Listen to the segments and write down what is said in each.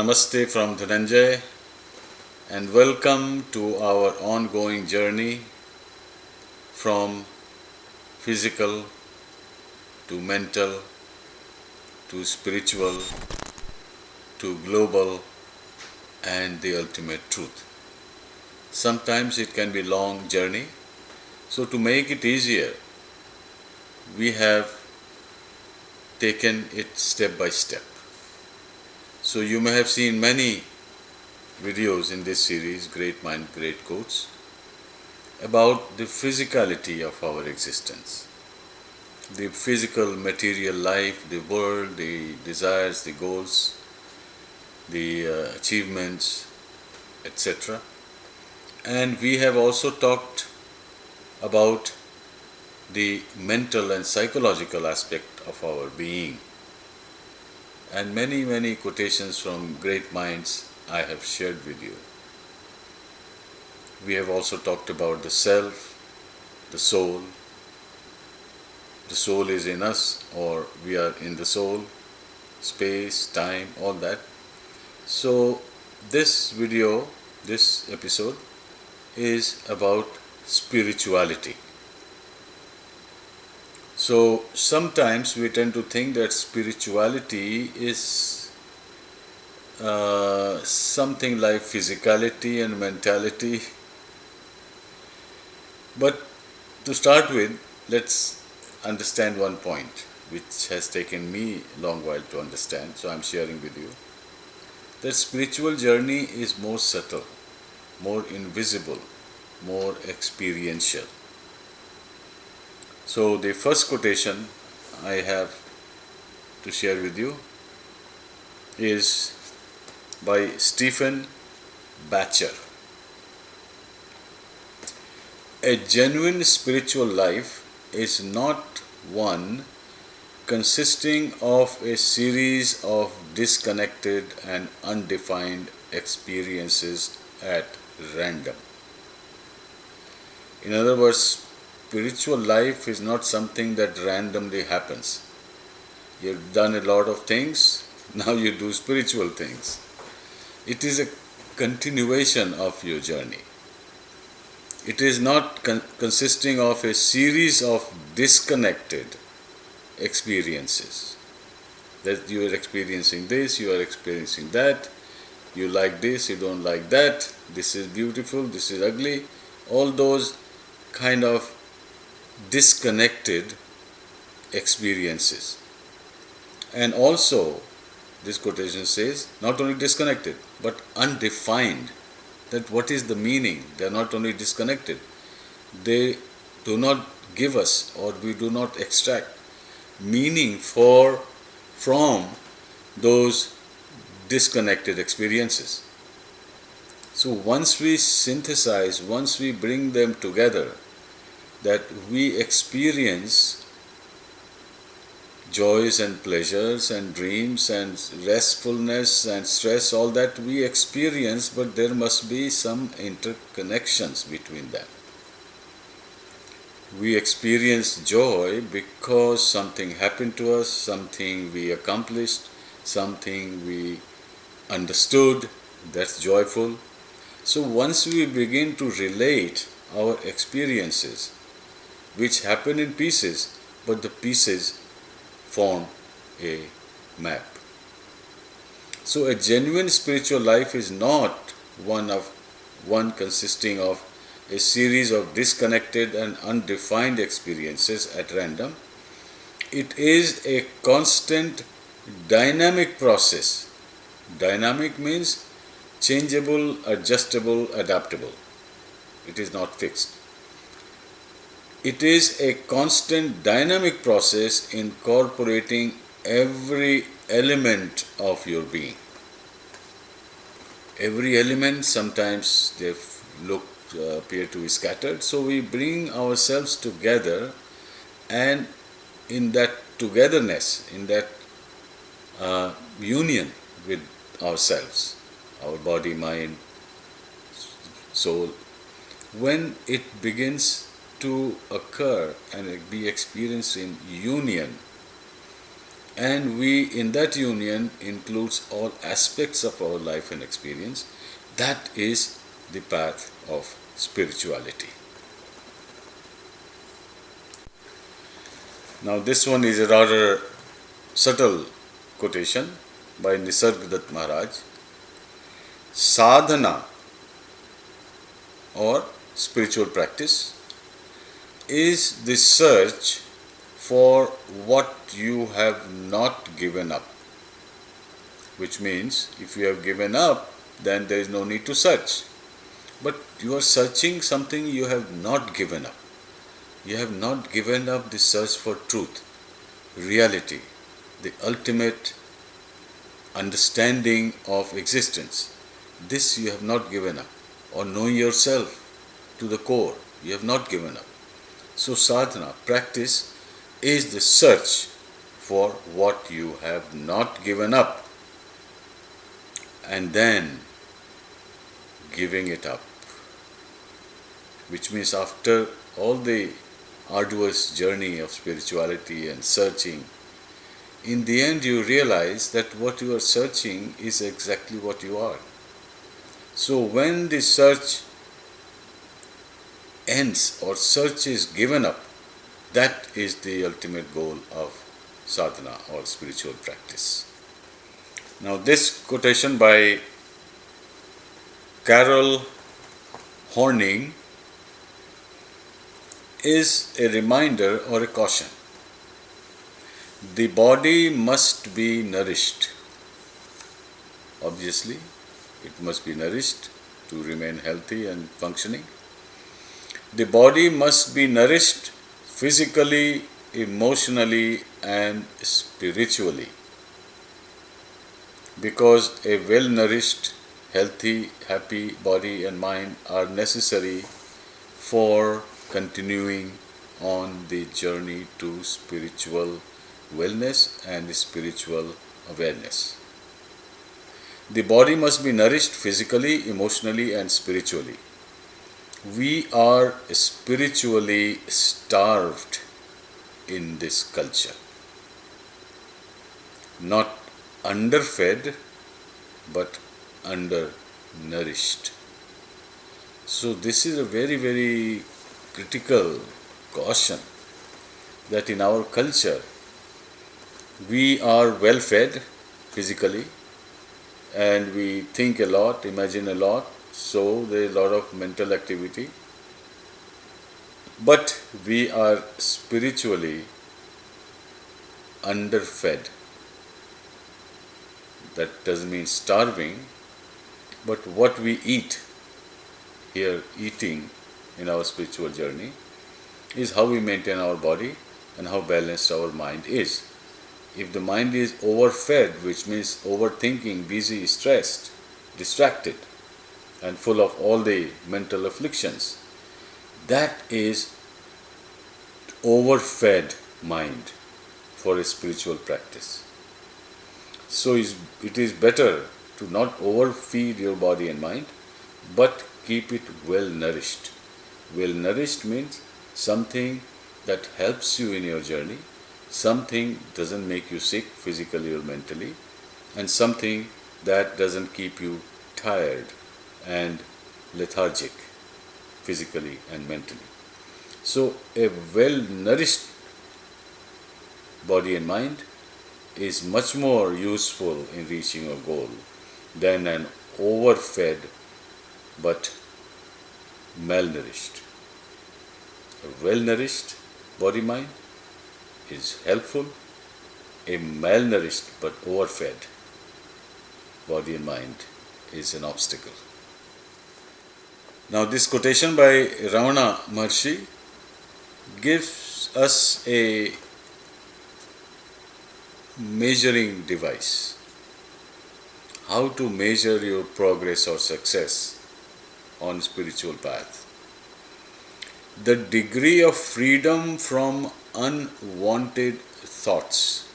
Namaste from Dhananjaya and welcome to our ongoing journey from physical to mental to spiritual to global and the ultimate truth. Sometimes it can be a long journey, so to make it easier, we have taken it step by step. So you may have seen many videos in this series, Great Mind, Great Quotes, about the physicality of our existence. The physical material life, the world, the desires, the goals, the achievements, etc. And we have also talked about the mental and psychological aspect of our being. And many quotations from great minds I have shared with you. We have also talked about the self, the soul. The soul is in us or we are in the soul, space, time, all that. So this video, this episode is about spirituality. So sometimes we tend to think that spirituality is something like physicality and mentality. But to start with, let's understand one point which has taken me a long while to understand, so I'm sharing with you. That spiritual journey is more subtle, more invisible, more experiential. So the first quotation I have to share with you is by Stephen Batcher. A genuine spiritual life is not one consisting of a series of disconnected and undefined experiences at random. In other words, spiritual life is not something that randomly happens. You've done a lot of things, now you do spiritual things. It is a continuation of your journey. It is not consisting of a series of disconnected experiences. That you are experiencing this, you are experiencing that, you like this, you don't like that, this is beautiful, this is ugly. All those kind of disconnected experiences. And also, this quotation says, not only disconnected, but undefined. That what is the meaning? They are not only disconnected, they do not give us or we do not extract meaning from those disconnected experiences. So once we synthesize, once we bring them together, that we experience joys and pleasures and dreams and restfulness and stress, all that we experience, but there must be some interconnections between them. We experience joy because something happened to us, something we accomplished, something we understood, that's joyful. So once we begin to relate our experiences, which happen in pieces, but the pieces form a map. So a genuine spiritual life is not one consisting of a series of disconnected and undefined experiences at random. It is a constant dynamic process. Dynamic means changeable, adjustable, adaptable. It is not fixed. It is a constant dynamic process incorporating every element of your being. Every element, sometimes they appear to be scattered, so we bring ourselves together, and in that togetherness, in that union with ourselves, our body, mind, soul, when it begins to occur and be experienced in union and we in that union includes all aspects of our life and experience. That is the path of spirituality. Now this one is a rather subtle quotation by Nisargadatta Maharaj. Sadhana or spiritual practice is the search for what you have not given up. Which means if you have given up, then there is no need to search. But you are searching something you have not given up. You have not given up the search for truth, reality, the ultimate understanding of existence. This you have not given up. Or knowing yourself to the core, you have not given up. So sadhana, practice, is the search for what you have not given up, and then giving it up. Which means after all the arduous journey of spirituality and searching, in the end you realize that what you are searching is exactly what you are. So when the search ends or search is given up, that is the ultimate goal of sadhana or spiritual practice. Now this quotation by Carol Horning is a reminder or a caution. The body must be nourished. Obviously, it must be nourished to remain healthy and functioning. The body must be nourished physically, emotionally, and spiritually. Because a well-nourished, healthy, happy body and mind are necessary for continuing on the journey to spiritual wellness and spiritual awareness. The body must be nourished physically, emotionally, and spiritually. We are spiritually starved in this culture. Not underfed, but undernourished. So this is a very, very critical caution that in our culture we are well fed physically and we think a lot, imagine a lot, so there is a lot of mental activity, but we are spiritually underfed. That doesn't mean starving, but what we eat here, eating in our spiritual journey, is how we maintain our body and how balanced our mind is. If the mind is overfed, which means overthinking, busy, stressed, distracted, and full of all the mental afflictions, that is overfed mind for a spiritual practice. So it is better to not overfeed your body and mind, but keep it well nourished. Well nourished means something that helps you in your journey, something doesn't make you sick physically or mentally, and something that doesn't keep you tired and lethargic physically and mentally. So a well nourished body and mind is much more useful in reaching your goal than an overfed but malnourished. A well-nourished body-mind is helpful. A malnourished but overfed body and mind is an obstacle. Now this quotation by Ramana Maharshi gives us a measuring device. How to measure your progress or success on spiritual path. The degree of freedom from unwanted thoughts.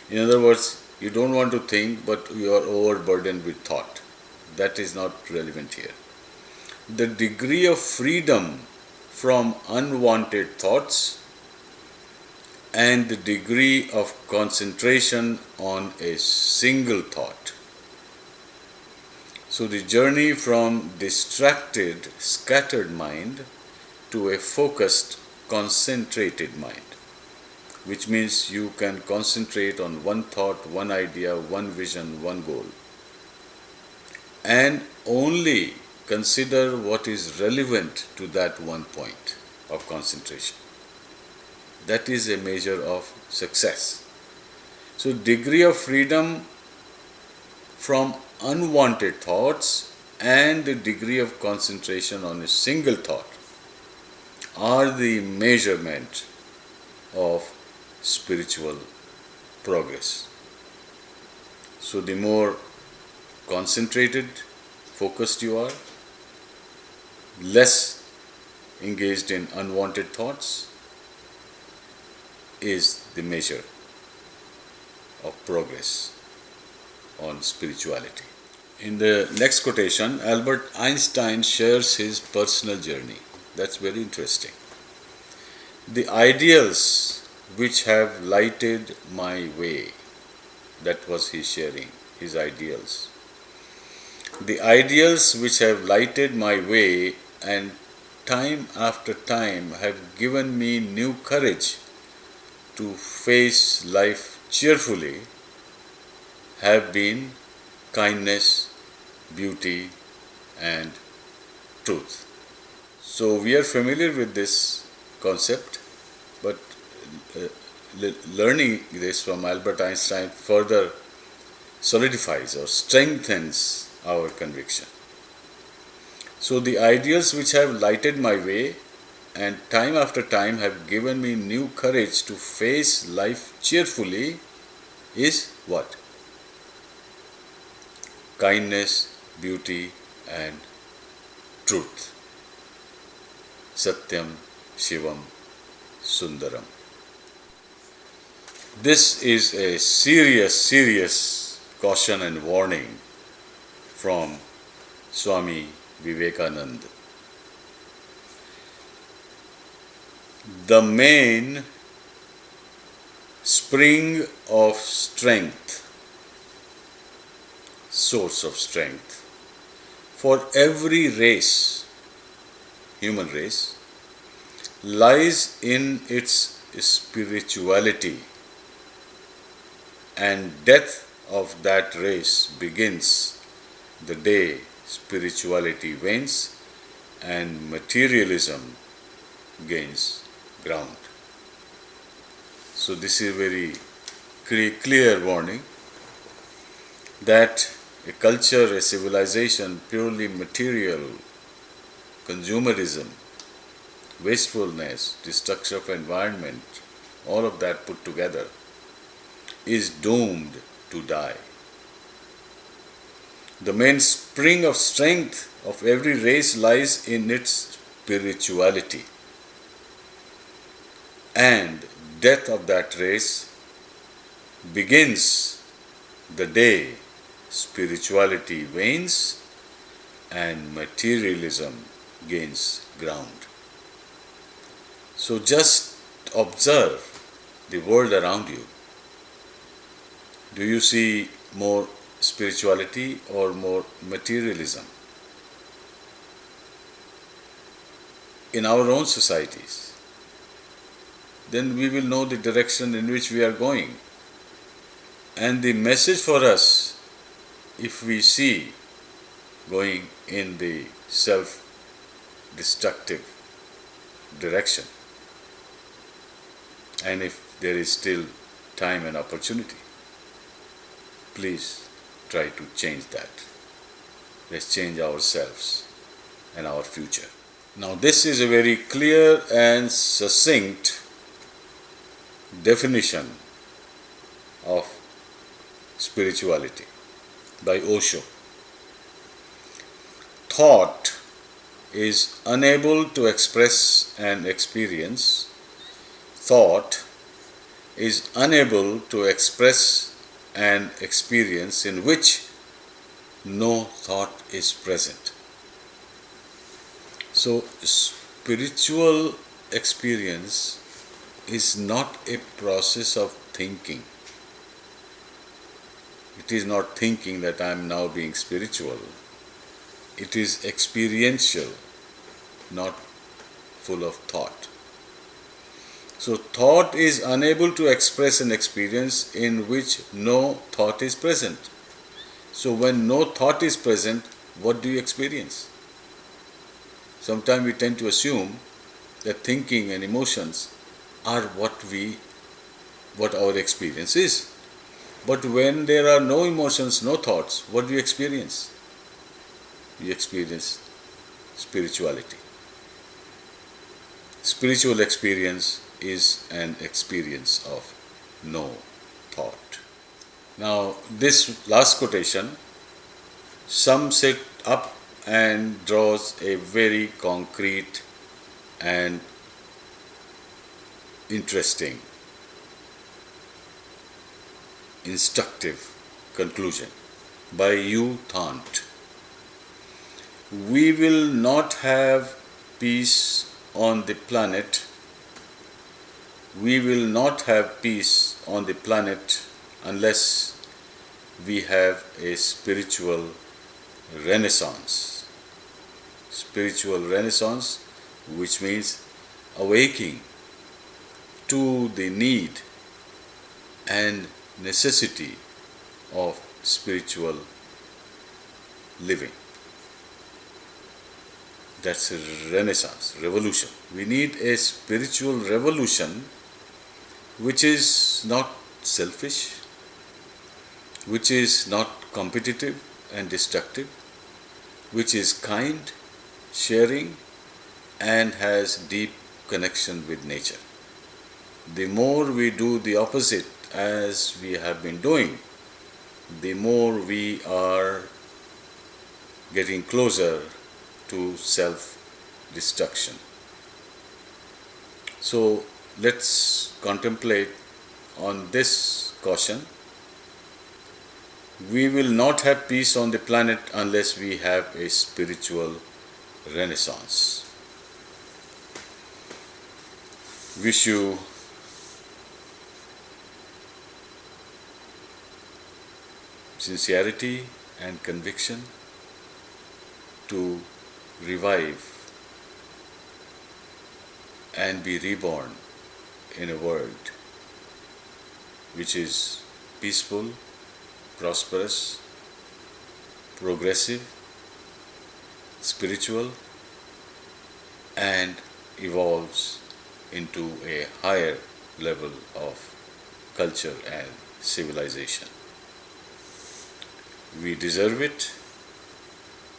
In other words, you don't want to think, but you are overburdened with thought. That is not relevant here. The degree of freedom from unwanted thoughts and the degree of concentration on a single thought. So the journey from distracted, scattered mind to a focused, concentrated mind, which means you can concentrate on one thought, one idea, one vision, one goal, and only consider what is relevant to that one point of concentration. That is a measure of success. So, degree of freedom from unwanted thoughts and the degree of concentration on a single thought are the measurement of spiritual progress. So, the more concentrated, focused you are, less engaged in unwanted thoughts, is the measure of progress on spirituality. In the next quotation, Albert Einstein shares his personal journey. That's very interesting. The ideals which have lighted my way, that was he sharing, his ideals. The ideals which have lighted my way and time after time have given me new courage to face life cheerfully have been kindness, beauty, and truth. So we are familiar with this concept, but learning this from Albert Einstein further solidifies or strengthens our conviction. So the ideals which have lighted my way and time after time have given me new courage to face life cheerfully is what? Kindness, beauty, and truth. Satyam, Shivam, Sundaram. This is a serious caution and warning from Swami Vivekanand. The main spring of strength, source of strength for every race, human race, lies in its spirituality, and death of that race begins the day spirituality wanes and materialism gains ground. So this is a very clear warning that a culture, a civilization purely material, consumerism, wastefulness, destruction of environment, all of that put together is doomed to die. The main spring of strength of every race lies in its spirituality, and death of that race begins the day spirituality wanes and materialism gains ground. So just observe the world around you. Do you see more spirituality or more materialism? In our own societies, then we will know the direction in which we are going. And the message for us, if we see going in the self-destructive direction, and if there is still time and opportunity, please try to change that. Let's change ourselves and our future. Now this is a very clear and succinct definition of spirituality by Osho. Thought is unable to express an experience. Thought is unable to express an experience in which no thought is present. So, spiritual experience is not a process of thinking. It is not thinking that I am now being spiritual. It is experiential, not full of thought. So thought is unable to express an experience in which no thought is present. So when no thought is present, what do you experience? Sometimes we tend to assume that thinking and emotions are what our experience is. But when there are no emotions, no thoughts, what do you experience? You experience spirituality. Spiritual experience is an experience of no thought. Now, this last quotation sums it up and draws a very concrete and interesting, instructive conclusion by Tantra. We will not have peace on the planet. We will not have peace on the planet unless we have a spiritual renaissance. Spiritual renaissance, which means awaking to the need and necessity of spiritual living. That's a renaissance, revolution. We need a spiritual revolution which is not selfish, which is not competitive and destructive, which is kind, sharing, and has deep connection with nature. The more we do the opposite as we have been doing, the more we are getting closer to self-destruction. So let's contemplate on this caution. We will not have peace on the planet unless we have a spiritual renaissance. Wish you sincerity and conviction to revive and be reborn in a world which is peaceful, prosperous, progressive, spiritual, and evolves into a higher level of culture and civilization. We deserve it,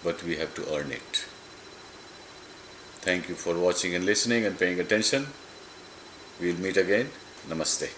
but we have to earn it. Thank you for watching and listening and paying attention. We'll meet again. Namaste.